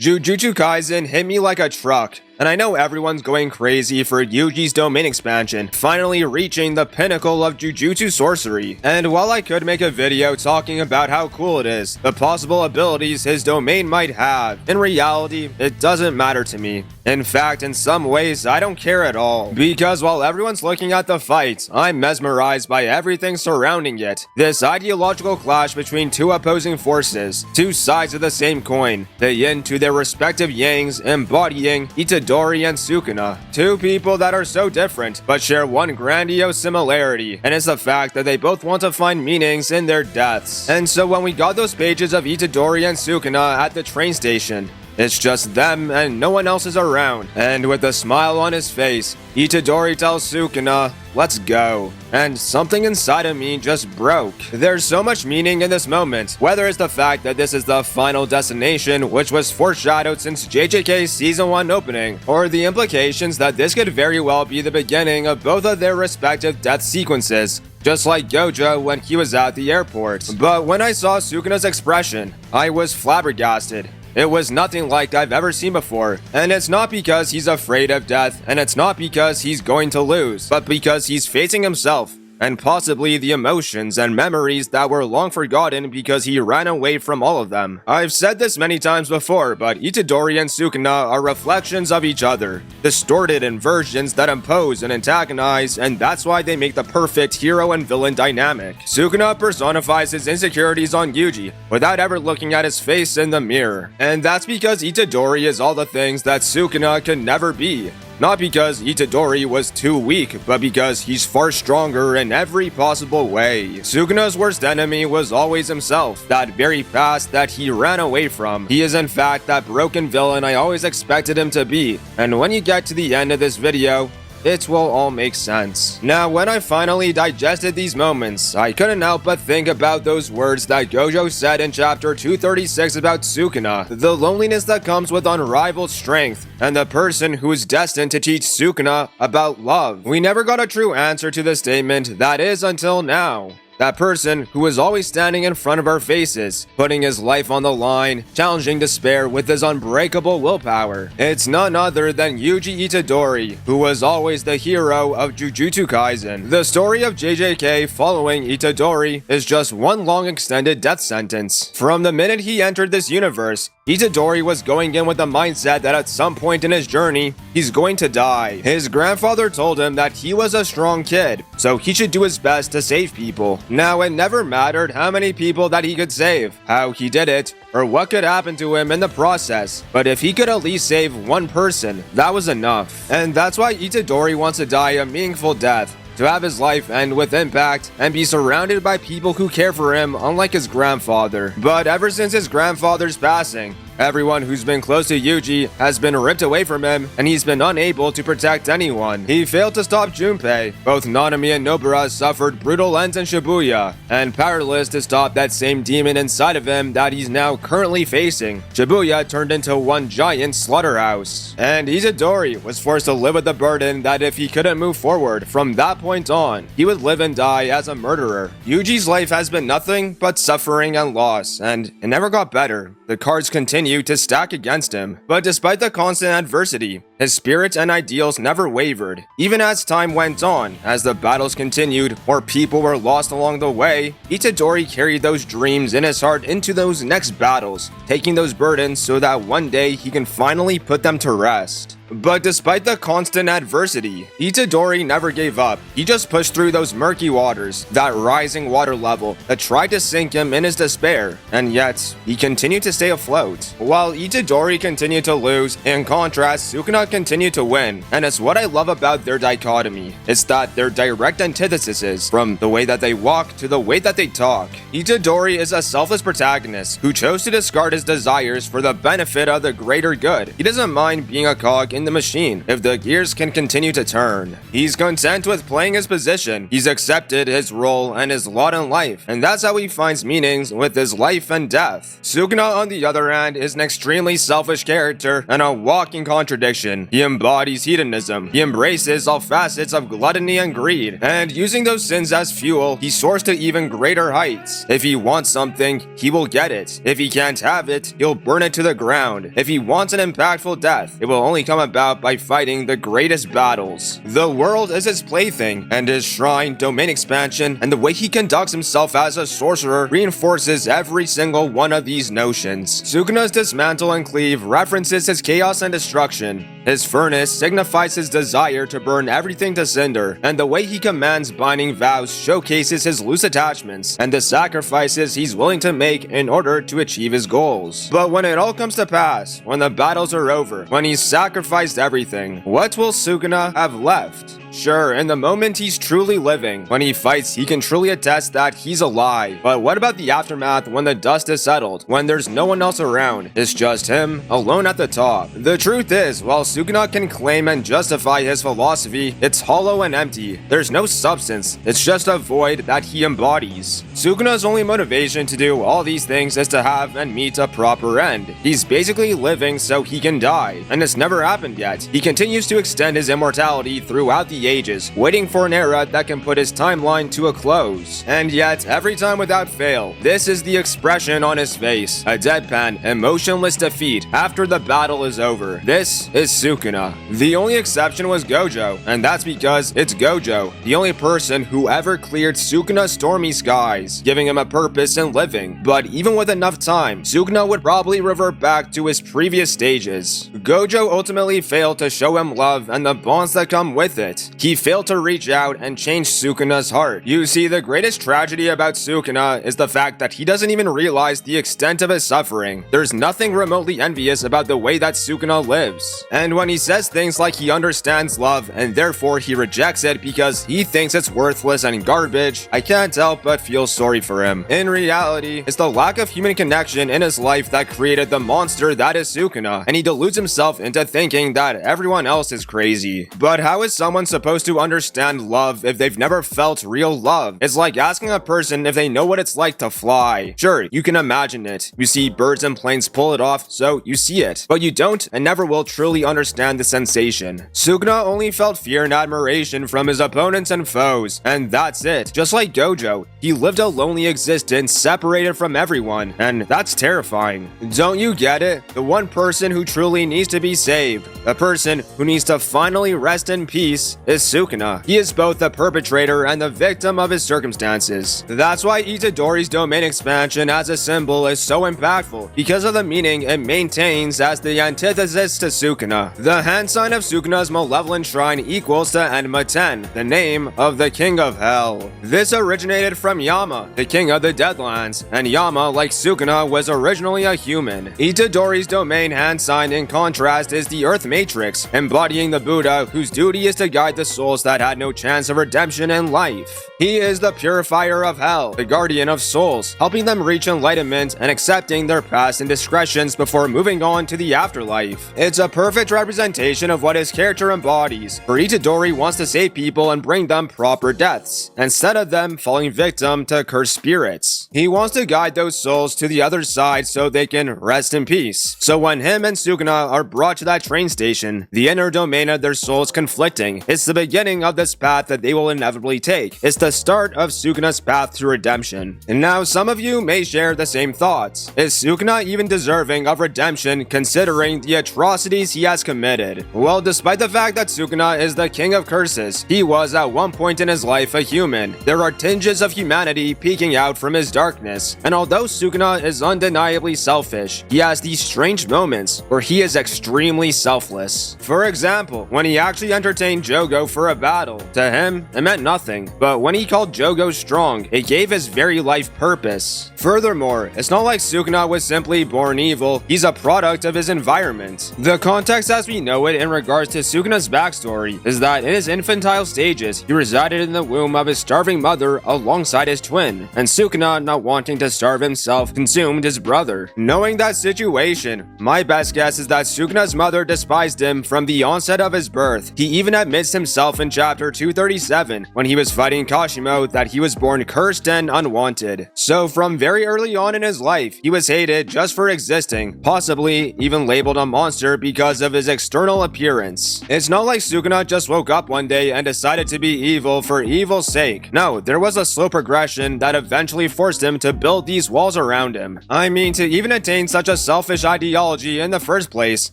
Jujutsu Kaisen hit me like a truck, and I know everyone's going crazy for Yuji's domain expansion, finally reaching the pinnacle of Jujutsu sorcery. And while I could make a video talking about how cool it is, the possible abilities his domain might have, in reality, it doesn't matter to me. In fact, in some ways, I don't care at all. Because while everyone's looking at the fight, I'm mesmerized by everything surrounding it. This ideological clash between two opposing forces, two sides of the same coin, the yin to their respective yangs embodying Itadori and Sukuna. Two people that are so different, but share one grandiose similarity, and it's the fact that they both want to find meanings in their deaths. And so when we got those pages of Itadori and Sukuna at the train station, it's just them and no one else is around. And with a smile on his face, Itadori tells Sukuna, "Let's go." And something inside of me just broke. There's so much meaning in this moment, whether it's the fact that this is the final destination, which was foreshadowed since JJK's Season 1 opening, or the implications that this could very well be the beginning of both of their respective death sequences, just like Gojo when he was at the airport. But when I saw Sukuna's expression, I was flabbergasted. It was nothing like I've ever seen before, and it's not because he's afraid of death, and it's not because he's going to lose, but because he's facing himself, and possibly the emotions and memories that were long forgotten because he ran away from all of them. I've said this many times before, but Itadori and Sukuna are reflections of each other, distorted inversions that impose and antagonize, and that's why they make the perfect hero and villain dynamic. Sukuna personifies his insecurities on Yuji without ever looking at his face in the mirror, and that's because Itadori is all the things that Sukuna could never be. Not because Itadori was too weak, but because he's far stronger in every possible way. Sukuna's worst enemy was always himself, that very past that he ran away from. He is in fact that broken villain I always expected him to be, and when you get to the end of this video, it will all make sense. Now, when I finally digested these moments, I couldn't help but think about those words that Gojo said in chapter 236 about Sukuna, the loneliness that comes with unrivaled strength, and the person who is destined to teach Sukuna about love. We never got a true answer to this statement, that is until now. That person who is always standing in front of our faces, putting his life on the line, challenging despair with his unbreakable willpower. It's none other than Yuji Itadori, who was always the hero of Jujutsu Kaisen. The story of JJK following Itadori is just one long extended death sentence. From the minute he entered this universe, Itadori was going in with the mindset that at some point in his journey, he's going to die. His grandfather told him that he was a strong kid, so he should do his best to save people. Now, it never mattered how many people that he could save, how he did it, or what could happen to him in the process, but if he could at least save one person, that was enough. And that's why Itadori wants to die a meaningful death, to have his life end with impact and be surrounded by people who care for him, unlike his grandfather. But ever since his grandfather's passing, everyone who's been close to Yuji has been ripped away from him, and he's been unable to protect anyone. He failed to stop Junpei. Both Nanami and Nobara suffered brutal ends in Shibuya, and powerless to stop that same demon inside of him that he's now currently facing. Shibuya turned into one giant slaughterhouse. And Itadori was forced to live with the burden that if he couldn't move forward from that point on, he would live and die as a murderer. Yuji's life has been nothing but suffering and loss, and it never got better. The cards continue to stack against him, but despite the constant adversity, his spirit and ideals never wavered. Even as time went on, as the battles continued, or people were lost along the way, Itadori carried those dreams in his heart into those next battles, taking those burdens so that one day he can finally put them to rest. But despite the constant adversity, Itadori never gave up. He just pushed through those murky waters, that rising water level that tried to sink him in his despair, and yet he continued to stay afloat. While Itadori continued to lose, in contrast, Sukuna continued to win, and it's what I love about their dichotomy. It's that they're direct antitheses, from the way that they walk to the way that they talk. Itadori is a selfless protagonist who chose to discard his desires for the benefit of the greater good. He doesn't mind being a cog in the machine if the gears can continue to turn. He's content with playing his position. He's accepted his role and his lot in life, and that's how he finds meanings with his life and death. Sukuna, on the other hand, is an extremely selfish character and a walking contradiction. addiction. He embodies hedonism. He embraces all facets of gluttony and greed. And using those sins as fuel, he soars to even greater heights. If he wants something, he will get it. If he can't have it, he'll burn it to the ground. If he wants an impactful death, it will only come about by fighting the greatest battles. The world is his plaything, and his shrine, domain expansion, and the way he conducts himself as a sorcerer reinforces every single one of these notions. Sukuna's dismantle and cleave references his chaos and destruction. His furnace signifies his desire to burn everything to cinder, and the way he commands binding vows showcases his loose attachments and the sacrifices he's willing to make in order to achieve his goals. But when it all comes to pass, when the battles are over, when he's sacrificed everything, what will Sukuna have left? Sure, in the moment he's truly living. When he fights, he can truly attest that he's alive. But what about the aftermath when the dust is settled? When there's no one else around? It's just him, alone at the top. The truth is, while Sukuna can claim and justify his philosophy, it's hollow and empty. There's no substance. It's just a void that he embodies. Sukuna's only motivation to do all these things is to have and meet a proper end. He's basically living so he can die, and it's never happened yet. He continues to extend his immortality throughout the ages, waiting for an era that can put his timeline to a close. And yet, every time without fail, this is the expression on his face, a deadpan, emotionless defeat after the battle is over. This is Sukuna. The only exception was Gojo, and that's because it's Gojo, the only person who ever cleared Sukuna's stormy skies, giving him a purpose in living. But even with enough time, Sukuna would probably revert back to his previous stages. Gojo ultimately failed to show him love and the bonds that come with it. He failed to reach out and change Sukuna's heart. You see, the greatest tragedy about Sukuna is the fact that he doesn't even realize the extent of his suffering. There's nothing remotely envious about the way that Sukuna lives. And when he says things like he understands love and therefore he rejects it because he thinks it's worthless and garbage, I can't help but feel sorry for him. In reality, it's the lack of human connection in his life that created the monster that is Sukuna, and he deludes himself into thinking that everyone else is crazy. But how is someone supposed to understand love if they've never felt real love? It's like asking a person if they know what it's like to fly. Sure, you can imagine it. You see birds and planes pull it off, so you see it. But you don't and never will truly understand the sensation. Sukuna only felt fear and admiration from his opponents and foes, and that's it. Just like Gojo, he lived a lonely existence separated from everyone, and that's terrifying. Don't you get it? The one person who truly needs to be saved, the person who needs to finally rest in peace, is Sukuna. He is both the perpetrator and the victim of his circumstances. That's why Itadori's domain expansion as a symbol is so impactful, because of the meaning it maintains as the antithesis to Sukuna. The hand sign of Sukuna's malevolent shrine equals to Enma 10, the name of the King of Hell. This originated from Yama, the King of the Deadlands, and Yama, like Sukuna, was originally a human. Itadori's domain hand sign, in contrast, is the Earth Matrix, embodying the Buddha, whose duty is to guide the souls that had no chance of redemption in life. He is the purifier of hell, the guardian of souls, helping them reach enlightenment and accepting their past indiscretions before moving on to the afterlife. It's a perfect representation of what his character embodies, for Itadori wants to save people and bring them proper deaths, instead of them falling victim to cursed spirits. He wants to guide those souls to the other side so they can rest in peace. So when him and Sukuna are brought to that train station, the inner domain of their souls conflicting, it's the beginning of this path that they will inevitably take. It's the start of Sukuna's path to redemption. And now some of you may share the same thoughts. Is Sukuna even deserving of redemption considering the atrocities he has committed? Well, despite the fact that Sukuna is the king of curses, he was at one point in his life a human. There are tinges of humanity peeking out from his darkness, and although Sukuna is undeniably selfish, he has these strange moments where he is extremely selfless. For example, when he actually entertained Jogo for a battle, to him, it meant nothing, but when he called Jogo strong, it gave his very life purpose. Furthermore, it's not like Sukuna was simply born evil, he's a product of his environment. The context as we know it in regards to Sukuna's backstory is that in his infantile stages, he resided in the womb of his starving mother alongside his twin, and Sukuna, not wanting to starve himself, consumed his brother. Knowing that situation, my best guess is that Sukuna's mother despised him from the onset of his birth. He even admits himself in chapter 237 when he was fighting Kashi Kashimo that he was born cursed and unwanted. So from very early on in his life, he was hated just for existing, possibly even labeled a monster because of his external appearance. It's not like Sukuna just woke up one day and decided to be evil for evil's sake. No, there was a slow progression that eventually forced him to build these walls around him. I mean, to even attain such a selfish ideology in the first place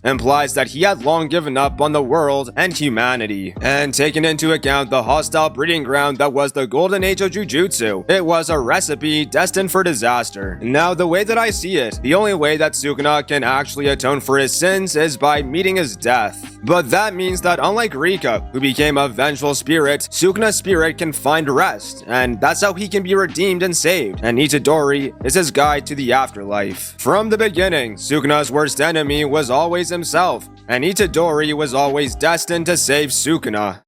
implies that he had long given up on the world and humanity. And taking into account the hostile breeding ground that was the golden age of Jujutsu, it was a recipe destined for disaster. Now, the way that I see it, the only way that Sukuna can actually atone for his sins is by meeting his death. But that means that unlike Rika, who became a vengeful spirit, Sukuna's spirit can find rest, and that's how he can be redeemed and saved, and Itadori is his guide to the afterlife. From the beginning, Sukuna's worst enemy was always himself, and Itadori was always destined to save Sukuna.